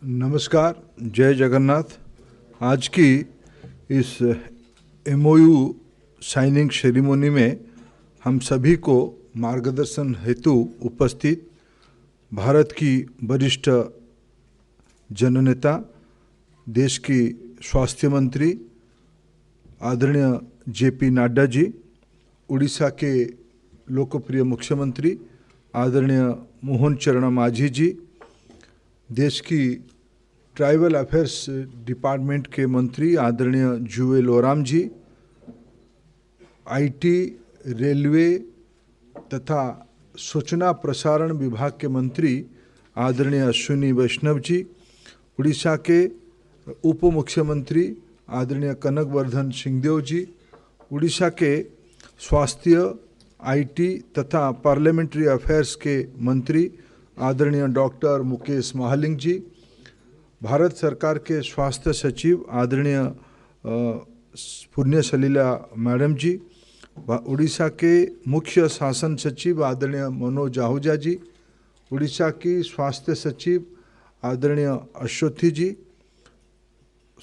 नमस्कार, जय जगन्नाथ। आज की इस एमओयू साइनिंग सेरेमनी में हम सभी को मार्गदर्शन हेतु उपस्थित भारत की वरिष्ठ जननेता, देश की स्वास्थ्य मंत्री आदरणीय जेपी नड्डा जी, उड़ीसा के लोकप्रिय मुख्यमंत्री आदरणीय मोहन चरण मांझी जी, देश की ट्राइबल अफेयर्स डिपार्टमेंट के मंत्री आदरणीय जुएल ओराम जी, आईटी, रेलवे तथा सूचना प्रसारण विभाग के मंत्री आदरणीय अश्विनी वैष्णव जी, उड़ीसा के उप मुख्यमंत्री आदरणीय कनकवर्धन सिंहदेव जी, उड़ीसा के स्वास्थ्य, आईटी तथा पार्लियामेंट्री अफेयर्स के मंत्री आदरणीय डॉक्टर मुकेश महालिंग जी, भारत सरकार के स्वास्थ्य सचिव आदरणीय पुण्य सलीला मैडम जी, उड़ीसा के मुख्य शासन सचिव आदरणीय मनोज आहूजा जी, उड़ीसा की स्वास्थ्य सचिव आदरणीय अश्वथी जी,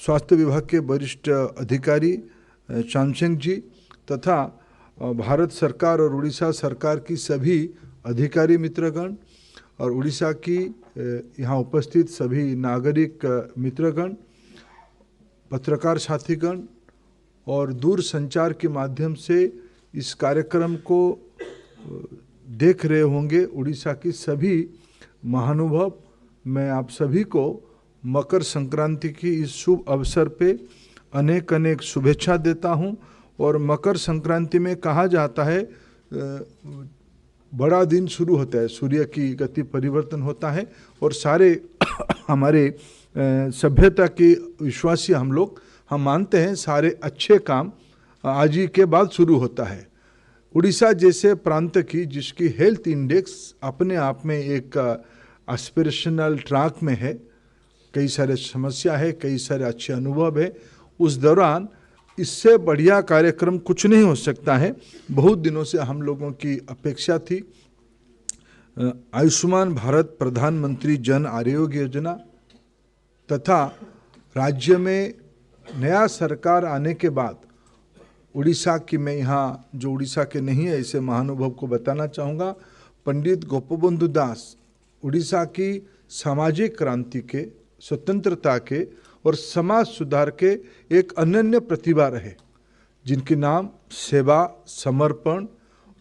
स्वास्थ्य विभाग के वरिष्ठ अधिकारी चांगसेंग जी तथा भारत सरकार और उड़ीसा सरकार की सभी अधिकारी मित्रगण और उड़ीसा की यहाँ उपस्थित सभी नागरिक मित्रगण, पत्रकार साथीगण और दूर संचार के माध्यम से इस कार्यक्रम को देख रहे होंगे उड़ीसा की सभी महानुभाव, मैं आप सभी को मकर संक्रांति की इस शुभ अवसर पे अनेक अनेक शुभेच्छा देता हूँ। और मकर संक्रांति में कहा जाता है बड़ा दिन शुरू होता है, सूर्य की गति परिवर्तन होता है और सारे हमारे सभ्यता के विश्वासी हम मानते हैं सारे अच्छे काम आज ही के बाद शुरू होता है। उड़ीसा जैसे प्रांत की जिसकी हेल्थ इंडेक्स अपने आप में एक एस्पिरेशनल ट्रैक में है, कई सारे समस्या है, कई सारे अच्छे अनुभव है, उस दौरान इससे बढ़िया कार्यक्रम कुछ नहीं हो सकता है। बहुत दिनों से हम लोगों की अपेक्षा थी आयुष्मान भारत प्रधानमंत्री जन आरोग्य योजना तथा राज्य में नया सरकार आने के बाद उड़ीसा की, मैं यहाँ जो उड़ीसा के नहीं है ऐसे महानुभव को बताना चाहूँगा, पंडित गोपबंधु दास उड़ीसा की सामाजिक क्रांति के, स्वतंत्रता के और समाज सुधार के एक अनन्य प्रतिभा रहे, जिनके नाम सेवा, समर्पण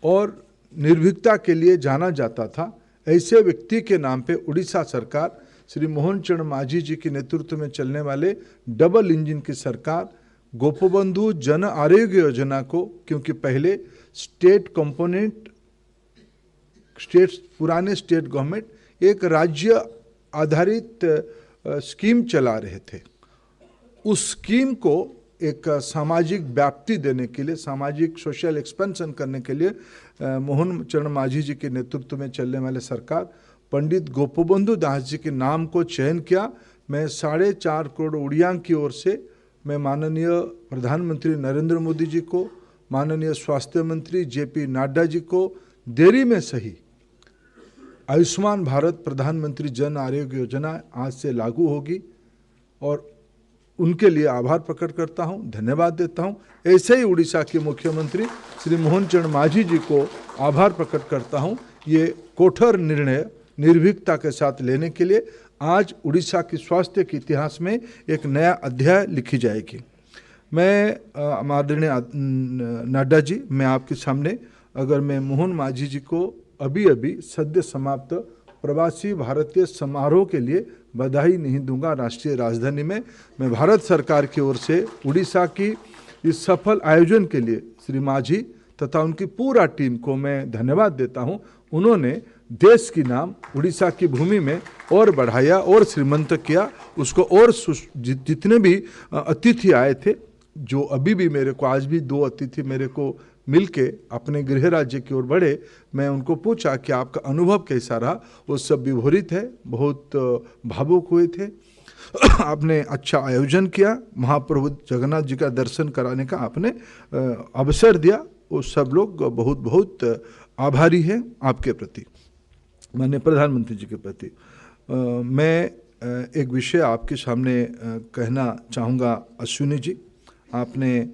और निर्भीकता के लिए जाना जाता था। ऐसे व्यक्ति के नाम पे उड़ीसा सरकार श्री मोहन चरण मांझी जी के नेतृत्व में चलने वाले डबल इंजन की सरकार गोपबंधु जन आरोग्य योजना को, क्योंकि पहले स्टेट कंपोनेंट, पुराने स्टेट गवर्नमेंट एक राज्य आधारित स्कीम चला रहे थे, उस स्कीम को एक सामाजिक व्याप्ति देने के लिए, सामाजिक सोशल एक्सपेंशन करने के लिए मोहन चरण मांझी जी के नेतृत्व में चलने वाले सरकार पंडित गोपबंधु दास जी के नाम को चयन किया। मैं 4.5 करोड़ उड़िया की ओर से मैं माननीय प्रधानमंत्री नरेंद्र मोदी जी को, माननीय स्वास्थ्य मंत्री जेपी नड्डा जी को देरी में सही आयुष्मान भारत प्रधानमंत्री जन आरोग्य योजना आज से लागू होगी और उनके लिए आभार प्रकट करता हूं, धन्यवाद देता हूं। ऐसे ही उड़ीसा के मुख्यमंत्री श्री मोहन चरण मांझी जी को आभार प्रकट करता हूं। ये कठोर निर्णय निर्भीकता के साथ लेने के लिए आज उड़ीसा की स्वास्थ्य के इतिहास में एक नया अध्याय लिखी जाएगी। मैं आदरणीय नड्डा जी, मैं आपके सामने अगर मैं मोहन मांझी जी को अभी अभी सद्य समाप्त प्रवासी भारतीय समारोह के लिए बधाई नहीं दूंगा राष्ट्रीय राजधानी में, मैं भारत सरकार की ओर से उड़ीसा की इस सफल आयोजन के लिए श्री मांझी तथा उनकी पूरा टीम को मैं धन्यवाद देता हूं। उन्होंने देश की नाम उड़ीसा की भूमि में और बढ़ाया और श्रीमंत किया उसको, और जितने भी अतिथि आए थे, जो अभी भी मेरे को, आज भी 2 अतिथि मेरे को मिलके अपने गृह राज्य की ओर बढ़े, मैं उनको पूछा कि आपका अनुभव कैसा रहा, वो सब विभोरित है, बहुत भावुक हुए थे। आपने अच्छा आयोजन किया, महाप्रभु जगन्नाथ जी का दर्शन कराने का आपने अवसर दिया, वो सब लोग बहुत बहुत आभारी हैं आपके प्रति, माननीय प्रधानमंत्री जी के प्रति। मैं एक विषय आपके सामने कहना चाहूँगा। अश्विनी जी, आपने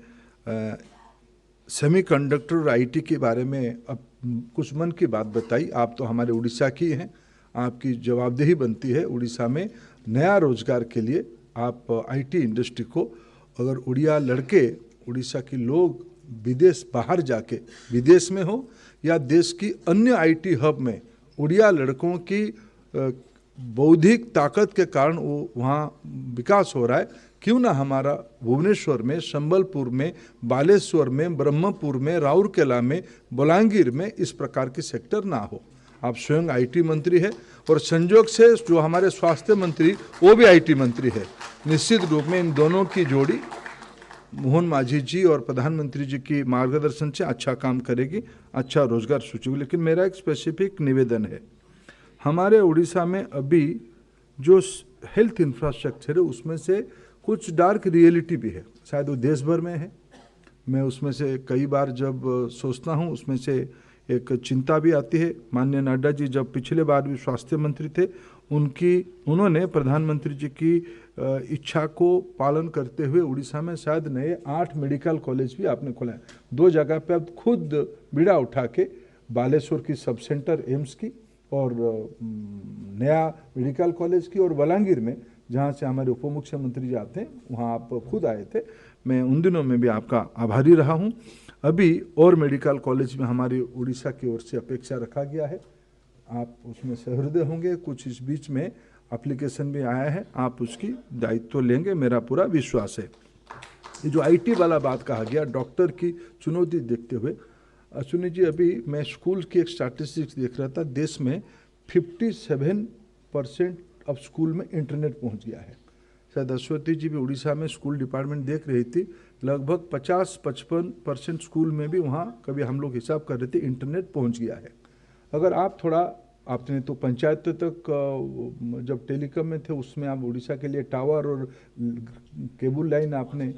सेमीकंडक्टर और आईटी के बारे में अब कुछ मन की बात बताई। आप तो हमारे उड़ीसा की हैं, आपकी जवाबदेही बनती है उड़ीसा में नया रोजगार के लिए। आप आईटी इंडस्ट्री को, अगर उड़िया लड़के, उड़ीसा के लोग विदेश बाहर जाके, विदेश में हो या देश की अन्य आईटी हब में, उड़िया लड़कों की बौद्धिक ताकत के कारण वो वहाँ विकास हो रहा है, क्यों ना हमारा भुवनेश्वर में, संबलपुर में, बालेश्वर में, ब्रह्मपुर में, राउरकेला में, बलांगीर में इस प्रकार की सेक्टर ना हो। आप स्वयं आईटी मंत्री है और संयोग से जो हमारे स्वास्थ्य मंत्री वो भी आईटी मंत्री है। निश्चित रूप में इन दोनों की जोड़ी मोहन मांझी जी और प्रधानमंत्री जी की मार्गदर्शन से अच्छा काम करेगी, अच्छा रोजगार सूची। लेकिन मेरा एक स्पेसिफिक निवेदन है, हमारे उड़ीसा में अभी जो हेल्थ इंफ्रास्ट्रक्चर है उसमें से कुछ डार्क रियलिटी भी है, शायद वो देश भर में है। मैं उसमें से कई बार जब सोचता हूँ उसमें से एक चिंता भी आती है। माननीय नड्डा जी जब पिछले बार भी स्वास्थ्य मंत्री थे, उन्होंने प्रधानमंत्री जी की इच्छा को पालन करते हुए उड़ीसा में शायद नए 8 मेडिकल कॉलेज भी आपने खोला है। 2 जगह पे अब खुद बीड़ा उठा के, बालेश्वर की सब सेंटर एम्स की और नया मेडिकल कॉलेज की, और बलांगीर में जहाँ से हमारे उप मुख्यमंत्री जी आते हैं वहाँ आप खुद आए थे। मैं उन दिनों में भी आपका आभारी रहा हूँ। अभी और मेडिकल कॉलेज में हमारी उड़ीसा की ओर से अपेक्षा रखा गया है, आप उसमें सहृदय होंगे। कुछ इस बीच में एप्लीकेशन भी आया है, आप उसकी दायित्व लेंगे, मेरा पूरा विश्वास है। ये जो आईटी वाला बात कहा गया, डॉक्टर की चुनौती देखते हुए, अश्विनी जी अभी मैं स्कूल की एक स्टैटिस्टिक्स देख रहा था, देश में 57% अब स्कूल में इंटरनेट पहुंच गया है। शायद अश्वती जी भी उड़ीसा में स्कूल डिपार्टमेंट देख रही थी, लगभग 50-55% स्कूल में भी वहाँ कभी हम लोग हिसाब कर रहे थे इंटरनेट पहुँच गया है। अगर आप थोड़ा, आपने तो पंचायत तक जब टेलीकॉम में थे उसमें आप उड़ीसा के लिए टावर और केबल लाइन, आपने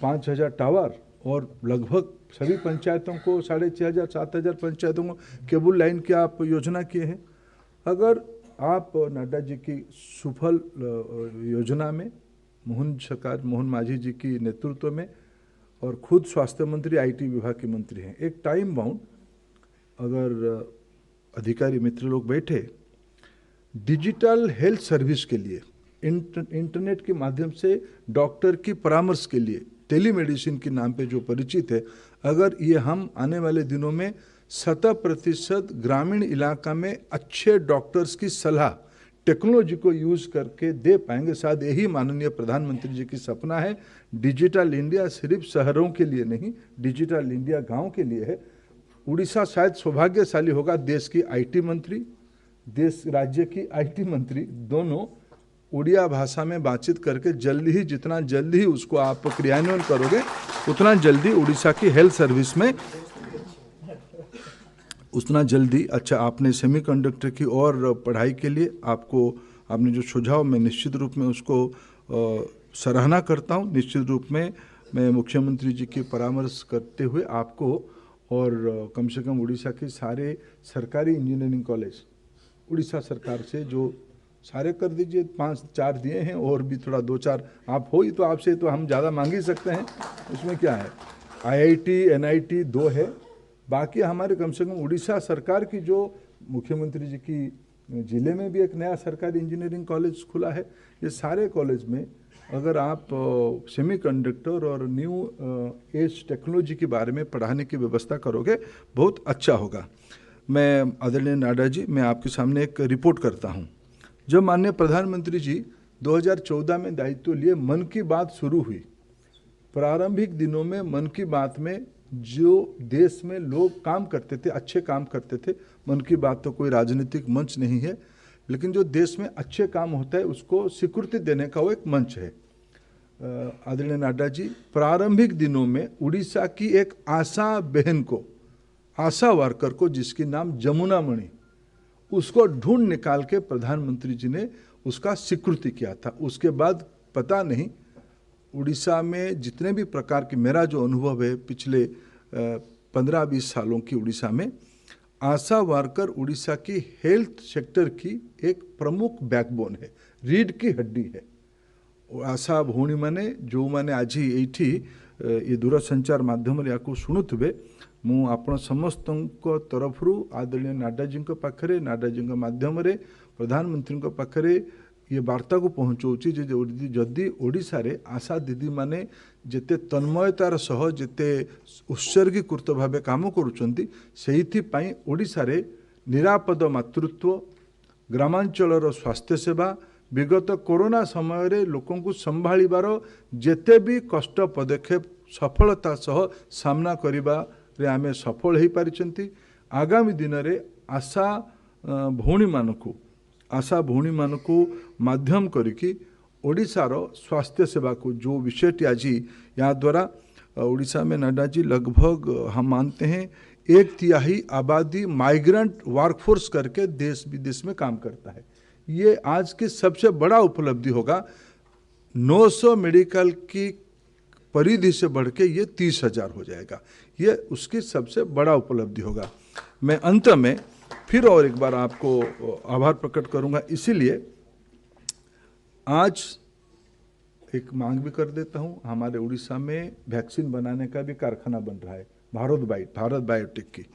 5000 टावर और लगभग सभी पंचायतों को 6500-7000 पंचायतों को केबल लाइन की आप योजना किए हैं। अगर आप नड्डा जी की सुफल योजना में, मोहन मांझी जी की नेतृत्व में, और खुद स्वास्थ्य मंत्री आईटी विभाग के मंत्री हैं, एक टाइम बाउंड अगर अधिकारी मित्र लोग बैठे डिजिटल हेल्थ सर्विस के लिए, इंटरनेट के माध्यम से डॉक्टर की परामर्श के लिए, टेलीमेडिसिन के नाम पे जो परिचित है, अगर ये हम आने वाले दिनों में 100% ग्रामीण इलाका में अच्छे डॉक्टर्स की सलाह टेक्नोलॉजी को यूज करके दे पाएंगे, शायद यही माननीय प्रधानमंत्री जी की सपना है। डिजिटल इंडिया सिर्फ शहरों के लिए नहीं, डिजिटल इंडिया गांव के लिए है। उड़ीसा शायद सौभाग्यशाली होगा, देश की आईटी मंत्री, देश राज्य की आईटी मंत्री दोनों उड़िया भाषा में बातचीत करके जल्दी ही, जितना जल्दी ही उसको आप क्रियान्वयन करोगे उतना जल्दी उड़ीसा की हेल्थ सर्विस में, उतना जल्दी अच्छा। आपने सेमीकंडक्टर की और पढ़ाई के लिए आपने जो सुझाव, मैं निश्चित रूप में उसको सराहना करता हूँ। निश्चित रूप में मैं मुख्यमंत्री जी की परामर्श करते हुए आपको और कम से कम उड़ीसा के सारे सरकारी इंजीनियरिंग कॉलेज उड़ीसा सरकार से जो सारे कर दीजिए, 5-4 दिए हैं और भी थोड़ा 2-4 आप हो ही तो आपसे तो हम ज़्यादा मांग ही सकते हैं, उसमें क्या है। आईआईटी एनआईटी 2 है, बाकी हमारे कम से कम उड़ीसा सरकार की जो मुख्यमंत्री जी की ज़िले में भी एक नया सरकारी इंजीनियरिंग कॉलेज खुला है। ये सारे कॉलेज में अगर आप सेमीकंडक्टर और न्यू एज टेक्नोलॉजी के बारे में पढ़ाने की व्यवस्था करोगे बहुत अच्छा होगा। मैं आदरणीय नाडा जी, मैं आपके सामने एक रिपोर्ट करता हूँ। जब माननीय प्रधानमंत्री जी 2014 में दायित्व लिए, मन की बात शुरू हुई। प्रारंभिक दिनों में मन की बात में जो देश में लोग काम करते थे, अच्छे काम करते थे, मन की बात तो कोई राजनीतिक मंच नहीं है, लेकिन जो देश में अच्छे काम होता है उसको स्वीकृति देने का वो एक मंच है। आदरणीय नाडा जी, प्रारंभिक दिनों में उड़ीसा की एक आशा बहन को, आशा वर्कर को, जिसकी नाम जमुना मणि, उसको ढूंढ निकाल के प्रधानमंत्री जी ने उसका स्वीकृति किया था। उसके बाद पता नहीं उड़ीसा में जितने भी प्रकार की, मेरा जो अनुभव है पिछले 15-20 सालों की उड़ीसा में, आशा वर्कर उड़ीसा की हेल्थ सेक्टर की एक प्रमुख बैकबोन है। रीढ़ की हड्डी है। आशा भौणी मैंने जो मैंने आज ये ये दूरसंचार माध्यम या शुणुवे मु आपण समस्त तरफ आदरणीय नाडाजी पाखरे नाडाजी माध्यम प्रधानमंत्री पाखरे ये वार्ता को पहुँचाऊँगी जदि ओडिशा रे आशा दीदी माने जेते तन्मयतार सह जेते उत्सर्गीकृत भाव काम करुँच ओडिशा रे निरापद मातृत्व ग्रामांचलर स्वास्थ्य सेवा विगत कोरोना समय रे लोकों को संभाळिबार जेते भी कष्ट पदक्षेप सफलता सह सामना करिबा रे आमे सफल हो पारिछंती। आगामी दिन रे आशा भौणी मानकु माध्यम करिकी ओडिशार स्वास्थ्य सेवा को जो विषयटी आज यहाँ द्वारा ओडिशा में नाडाजी लगभग हम मानते हैं 1/3 आबादी माइग्रेंट वर्कफोर्स करके देश विदेश में काम करता है। ये आज की सबसे बड़ा उपलब्धि होगा। 900 मेडिकल की परिधि से बढ़ के ये 30,000 हो जाएगा। ये उसकी सबसे बड़ा उपलब्धि होगा। मैं अंत में फिर और एक बार आपको आभार प्रकट करूंगा। इसीलिए आज एक मांग भी कर देता हूं, हमारे उड़ीसा में वैक्सीन बनाने का भी कारखाना बन रहा है भारत बायोटेक की।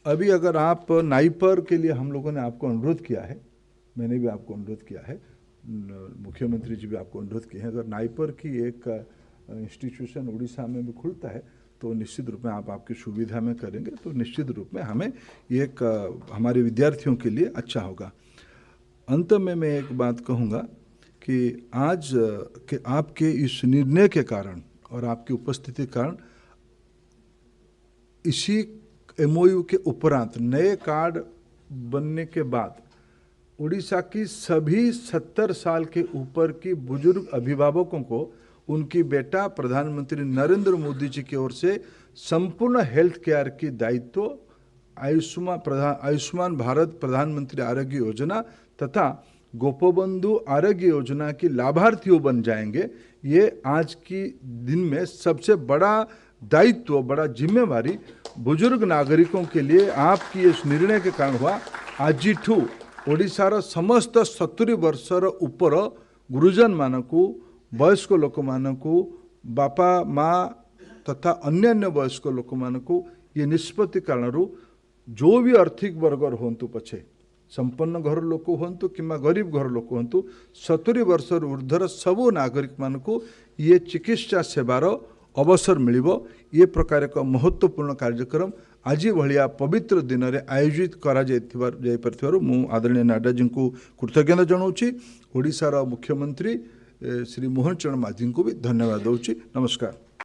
अभी अगर आप नाइपर के लिए हम लोगों ने आपको अनुरोध किया है, मैंने भी आपको अनुरोध किया है, मुख्यमंत्री जी भी आपको अनुरोध किए हैं, अगर नाइपर की एक इंस्टीट्यूशन उड़ीसा में भी खुलता है तो निश्चित रूप में आप आपकी सुविधा में करेंगे तो निश्चित रूप में हमें एक हमारे विद्यार्थियों के लिए अच्छा होगा। अंत में मैं एक बात कहूँगा कि आज के आपके इस निर्णय के कारण और आपकी उपस्थिति के कारण इसी MOU के उपरांत नए कार्ड बनने के बाद उड़ीसा की सभी 70 साल के ऊपर की बुजुर्ग अभिभावकों को उनकी बेटा प्रधानमंत्री नरेंद्र मोदी जी की ओर से संपूर्ण हेल्थ केयर की दायित्व आयुष्मान भारत प्रधानमंत्री आरोग्य योजना तथा गोपबंधु आरोग्य योजना की लाभार्थियों बन जाएंगे। ये आज की दिन में सबसे बड़ा दायित्व, बड़ा जिम्मेवारी बुजुर्ग नागरिकों के लिए आपकी इस निर्णय के कारण हुआ। आज ओडिशार समस्त 70 वर्षर ऊपर गुरुजन मानकु वयस्क लोक मानकु बापा माँ तथा अन्य वयस्क लोक मानकु ये निष्पत्ति कारण जो भी आर्थिक वर्गर होंतु पछे संपन्न घर लोक होंतु किंवा गरीब घर लोक होंतु 70 वर्षर ऊर्ध्वर सबु नागरिक मानकु ये चिकित्सा सेवार अवसर मिलिबो। ये प्रकार एक महत्वपूर्ण कार्यक्रम आज भाया पवित्र दिन में आयोजित करा जाइपार मु आदरणीय नाडाजी को कृतज्ञता जनाऊँगी। ओडिशार मुख्यमंत्री श्री मोहन चरण माझी को भी धन्यवाद दूची। नमस्कार।